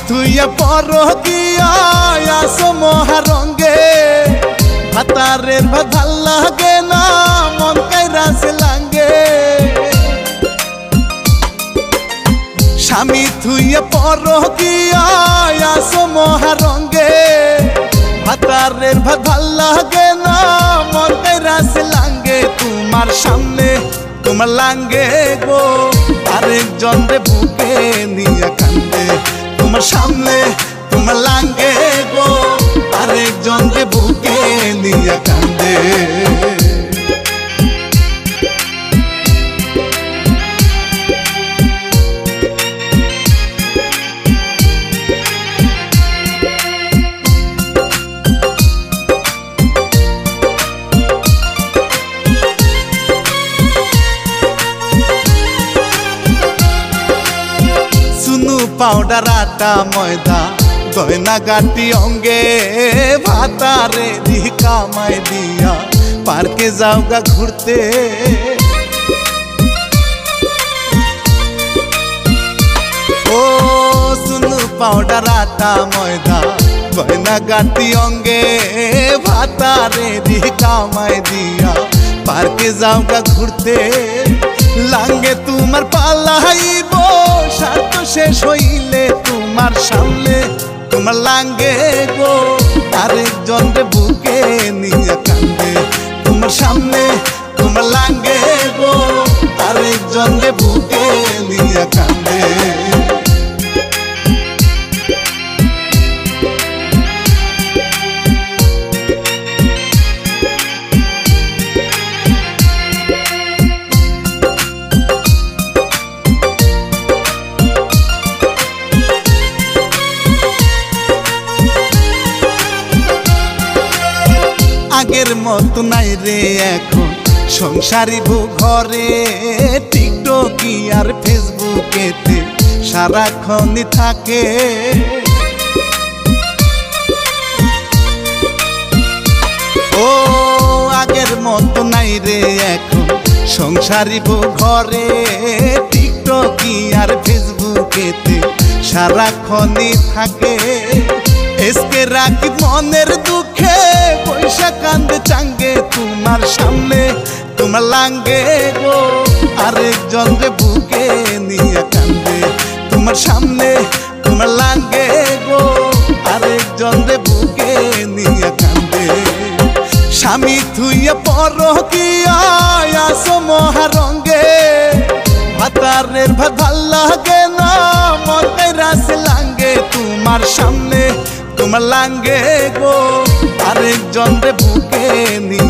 থুইয়া পরকিয়া আসো মহারঙ্গে ভাতারের ভাত ভাল লাগে না মন কাইরাছে লাঙ্গে স্বামী থুইয়া পরকিয়া আসো মহারঙ্গে ভাতারের ভাত ভাল লাগে না মন কাইরাছে লাঙ্গে তোমার সামনে তোমার লাঙ্গে গো আরেকজন রে বুকে নিয়ে কান্দে তোমার সামনে তোমার লাঙ্গে গো আরেকজন রে বুকে নিয়ে কান্দে পাউডার আটা ময়দা গয়না গাটি অঙ্গে ভাতারে কামাই দিয়া পার্কে যাওগা ঘুরতে ও সুনু পাউডার আটা ময়দা গয়না গাটি অঙ্গে ভাতারে কামাই দিয়া পার্কে যাওগা ঘুরতে লাঙ্গে তোমার পালাইব স্বার্থ শেষ হইলে তোমার সামনে তোমার লাঙ্গে গো আরেকজন রে বুকে নিয়ে কান্দে তোমার সামনে তোমার লাঙ্গে গো আরেকজন রে বুকে নিয়ে কান্দে আগের মতো নাই রে এখন সংসারী ঘরে টিকটকি আর ফেসবুকেতে সারাক্ষণই থাকে ও আগের মতো নাই রে এখন সংসারী ঘরে টিকটকি আর ফেসবুকেতে সারাক্ষণই থাকে এসকে রাখি মনের দুঃখে পয়সা কান্দে চাঙ্গে তোমার সামনে তোমার লাঙ্গে গো আরেকজন রে বুকে নিয়ে কান্দে তোমার সামনে তোমার লাঙ্গে গো আরেকজন রে বুকে নিয়ে কান্দে স্বামী থুইয়া পরকিয়া আসো মহারঙ্গে ভাতারের ভাত ভাল লাগে না মন কাইরাছে লাঙ্গে তোমার সামনে তোমার লাঙ্গে গো আরেকজন রে বুকে নিয়ে